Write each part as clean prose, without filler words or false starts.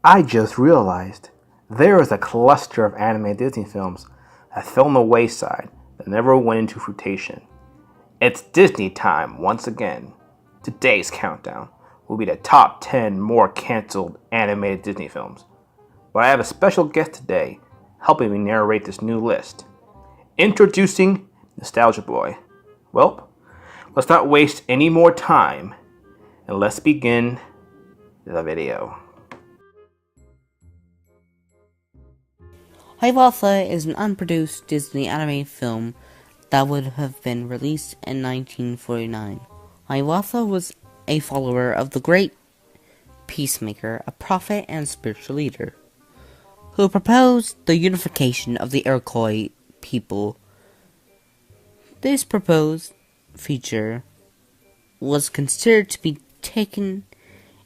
I just realized there is a cluster of animated Disney films that fell on the wayside that never went into fruition. It's Disney time once again. Today's countdown will be the top 10 more cancelled animated Disney films. But I have a special guest today helping me narrate this new list. Introducing Nostalgia Boy. Well, let's not waste any more time and let's begin the video. HIAWATHA is an unproduced Disney animated film that would have been released in 1949. HIAWATHA was a follower of the great peacemaker, a prophet and spiritual leader, who proposed the unification of the Iroquois people. This proposed feature was considered to be taken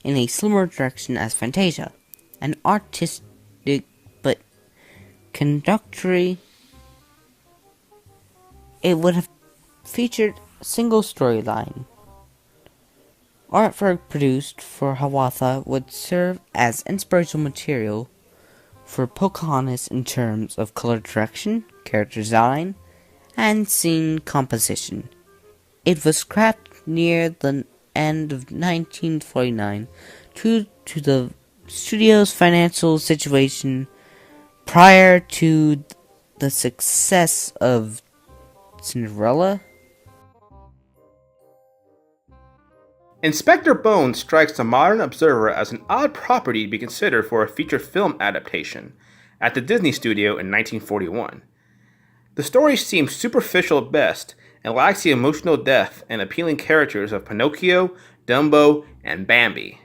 in a similar direction as Fantasia, an artistic but conductory. It would have featured a single storyline. Artwork produced for HIAWATHA would serve as inspirational material for Pocahontas in terms of color direction, character design, and scene composition. It was scrapped near the end of 1949 due to the studio's financial situation prior to the success of Cinderella. Inspector Bones strikes the modern observer as an odd property to be considered for a feature film adaptation at the Disney Studio in 1941. The story seems superficial at best and lacks the emotional depth and appealing characters of Pinocchio, Dumbo, and Bambi.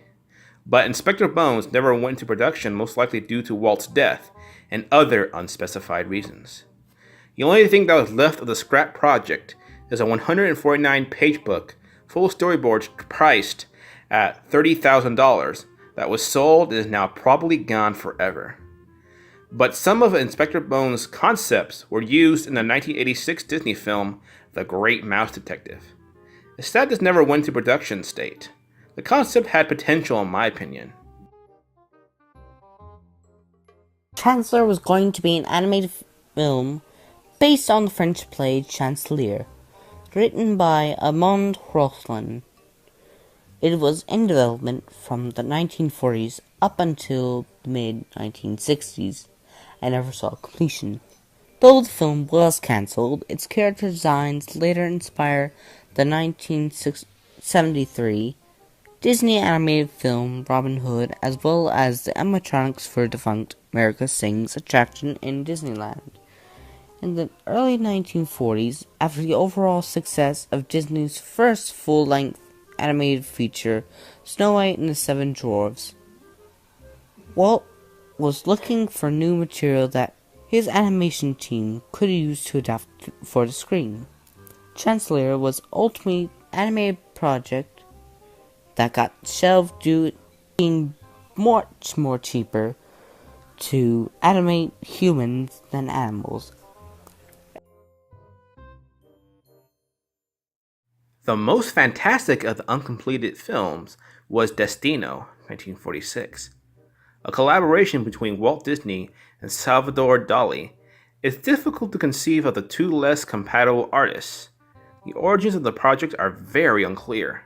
But Inspector Bones never went into production, most likely due to Walt's death and other unspecified reasons. The only thing that was left of the scrap project is a 149-page book full of storyboards priced at $30,000 that was sold and is now probably gone forever. But some of Inspector Bones' concepts were used in the 1986 Disney film The Great Mouse Detective. Instead, this never went to production state. The concept had potential in my opinion. Chancellor was going to be an animated film based on the French play Chancelier, written by Armand Roslin. It was in development from the 1940s up until the mid-1960s and never saw completion. Though the film was cancelled, its character designs later inspired the 1973 Disney animated film Robin Hood, as well as the animatronics for defunct America Sings attraction in Disneyland. In the early 1940s, after the overall success of Disney's first full-length animated feature, Snow White and the Seven Dwarfs, Walt was looking for new material that his animation team could use to adapt for the screen. Chancellor was ultimately an animated project that got shelved due to being much more cheaper to animate humans than animals. The most fantastic of the uncompleted films was Destino, 1946. A collaboration between Walt Disney and Salvador Dali. It's difficult to conceive of the two less compatible artists. The origins of the project are very unclear.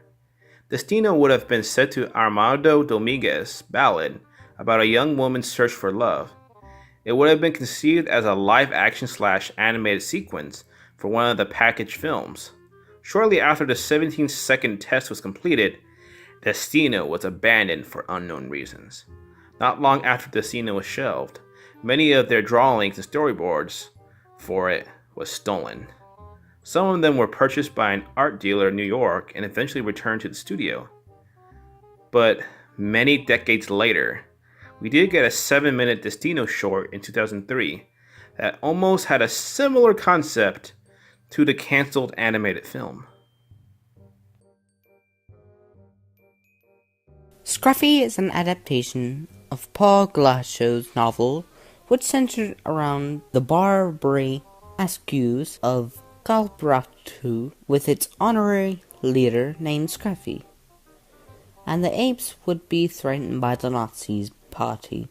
Destino would have been set to Armando Dominguez's ballad about a young woman's search for love. It would have been conceived as a live-action/animated sequence for one of the packaged films. Shortly after the 17-second test was completed, Destino was abandoned for unknown reasons. Not long after Destino was shelved, many of their drawings and storyboards for it was stolen. Some of them were purchased by an art dealer in New York and eventually returned to the studio. But many decades later, we did get a 7-minute Destino short in 2003 that almost had a similar concept to the cancelled animated film. Scruffy is an adaptation of Paul Glasgow's novel, which centered around the Barbary Askews of Galbraith, with its honorary leader named Scruffy, and the apes would be threatened by the Nazis party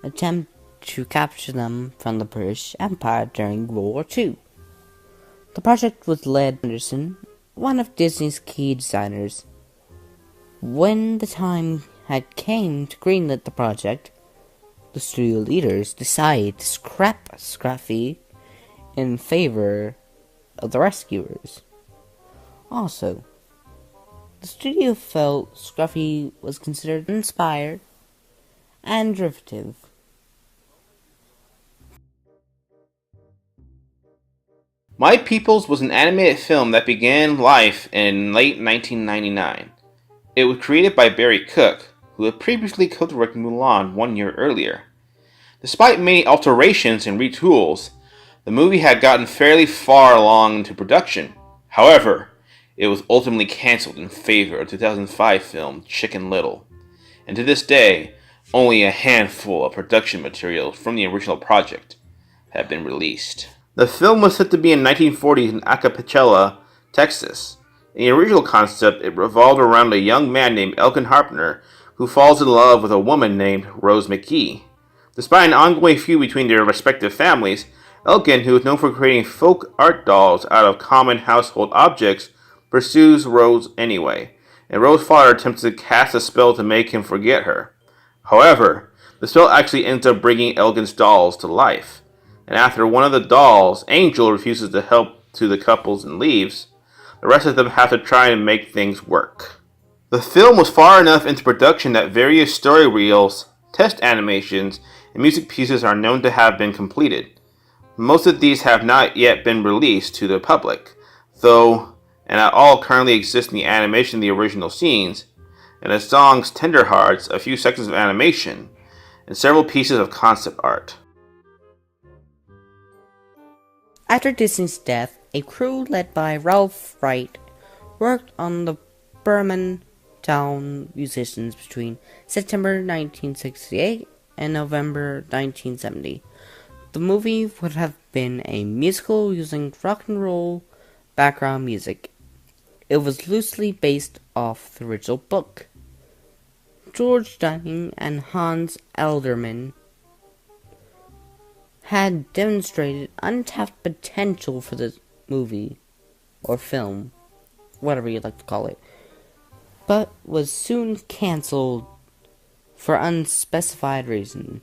attempt to capture them from the British Empire during World War II. The project was led by Anderson, one of Disney's key designers. When the time had came to greenlit the project, the studio leaders decided to scrap Scruffy in favor of the rescuers. Also, the studio felt Scruffy was considered inspired and derivative. My Peoples was an animated film that began life in late 1999. It was created by Barry Cook, who had previously co-directed Mulan 1 year earlier. Despite many alterations and retools, the movie had gotten fairly far along into production. However, it was ultimately cancelled in favor of the 2005 film Chicken Little, and to this day, only a handful of production materials from the original project have been released. The film was set to be in 1940s in Acapulco, Texas. In the original concept, it revolved around a young man named Elkin Harpner who falls in love with a woman named Rose McKee. Despite an ongoing feud between their respective families, Elkin, who is known for creating folk art dolls out of common household objects, pursues Rose anyway, and Rose's father attempts to cast a spell to make him forget her. However, the spell actually ends up bringing Elkin's dolls to life, and after one of the dolls, Angel, refuses to help to the couples and leaves, the rest of them have to try and make things work. The film was far enough into production that various story reels, test animations, and music pieces are known to have been completed. Most of these have not yet been released to the public, though, and all currently exist in the animation of the original scenes, and the songs Tender Hearts, a few seconds of animation, and several pieces of concept art. After Disney's death, a crew led by Ralph Wright worked on the Birmingham musicians between September 1968 and November 1970. The movie would have been a musical using rock and roll background music. It was loosely based off the original book. George Dunning and Hans Elderman had demonstrated untapped potential for the movie, or film, whatever you'd like to call it, but was soon cancelled for unspecified reasons.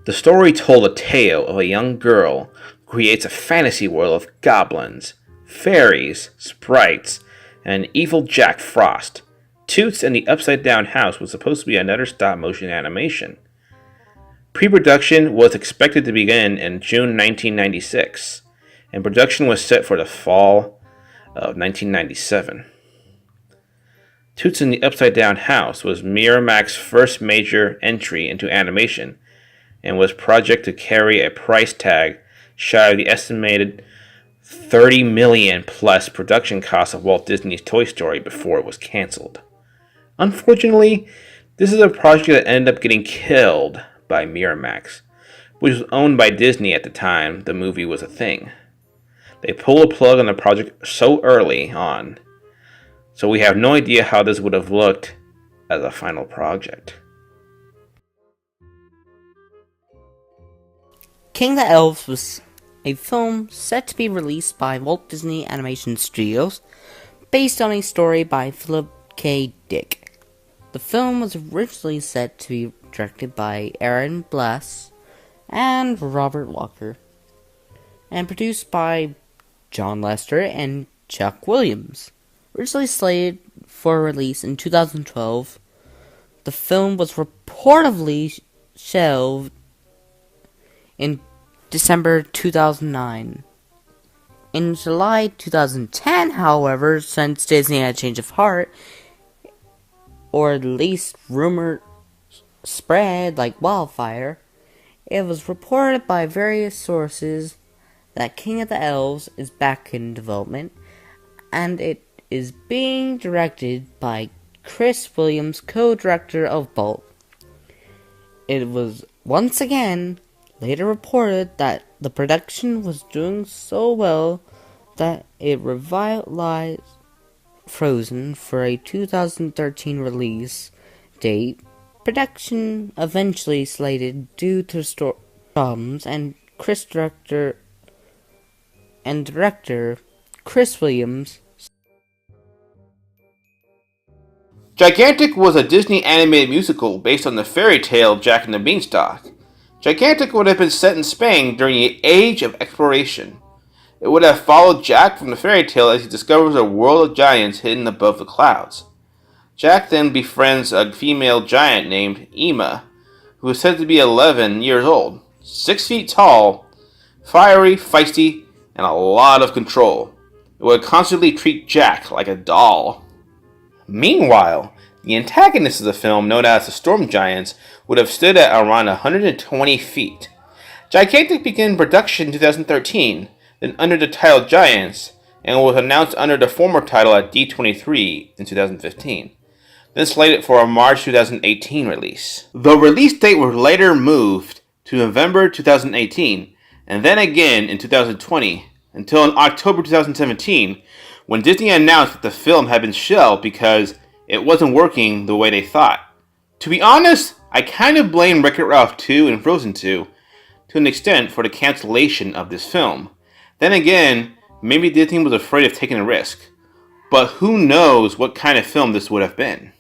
The story told a tale of a young girl who creates a fantasy world of goblins, fairies, sprites, and an evil Jack Frost. Toots and the Upside Down House was supposed to be another stop-motion animation. Pre-production was expected to begin in June 1996, and production was set for the fall of 1997. Toots and the Upside Down House was Miramax's first major entry into animation, and was projected to carry a price tag shy of the estimated $30 million plus production cost of Walt Disney's Toy Story before it was cancelled. Unfortunately, this is a project that ended up getting killed by Miramax, which was owned by Disney at the time the movie was a thing. They pulled a plug on the project so early on, so we have no idea how this would have looked as a final project. King of the Elves was a film set to be released by Walt Disney Animation Studios, based on a story by Philip K. Dick. The film was originally set to be directed by Aaron Bless and Robert Walker, and produced by John Lester and Chuck Williams. Originally slated for release in 2012, the film was reportedly shelved in December 2009. In July 2010, however, since Disney had a change of heart, or at least rumor spread like wildfire, it was reported by various sources that King of the Elves is back in development, and it is being directed by Chris Williams, co-director of both. It was once again later reported that the production was doing so well that it revitalized Frozen for a 2013 release date. Production eventually slated due to problems, and director Chris Williams. Gigantic was a Disney animated musical based on the fairy tale Jack and the Beanstalk. Gigantic would have been set in Spain during the Age of Exploration. It would have followed Jack from the fairy tale as he discovers a world of giants hidden above the clouds. Jack then befriends a female giant named Ema, who is said to be 11 years old, 6 feet tall, fiery, feisty, and a lot of control. It would constantly treat Jack like a doll. Meanwhile, the antagonists of the film, known as the Storm Giants, would have stood at around 120 feet. Gigantic began production in 2013, then under the title Giants, and was announced under the former title at D23 in 2015, then slated for a March 2018 release. The release date was later moved to November 2018, and then again in 2020, until in October 2017, when Disney announced that the film had been shelved because it wasn't working the way they thought. To be honest, I kind of blame Wreck-It Ralph 2 and Frozen 2 to an extent for the cancellation of this film. Then again, maybe Disney was afraid of taking a risk. But who knows what kind of film this would have been.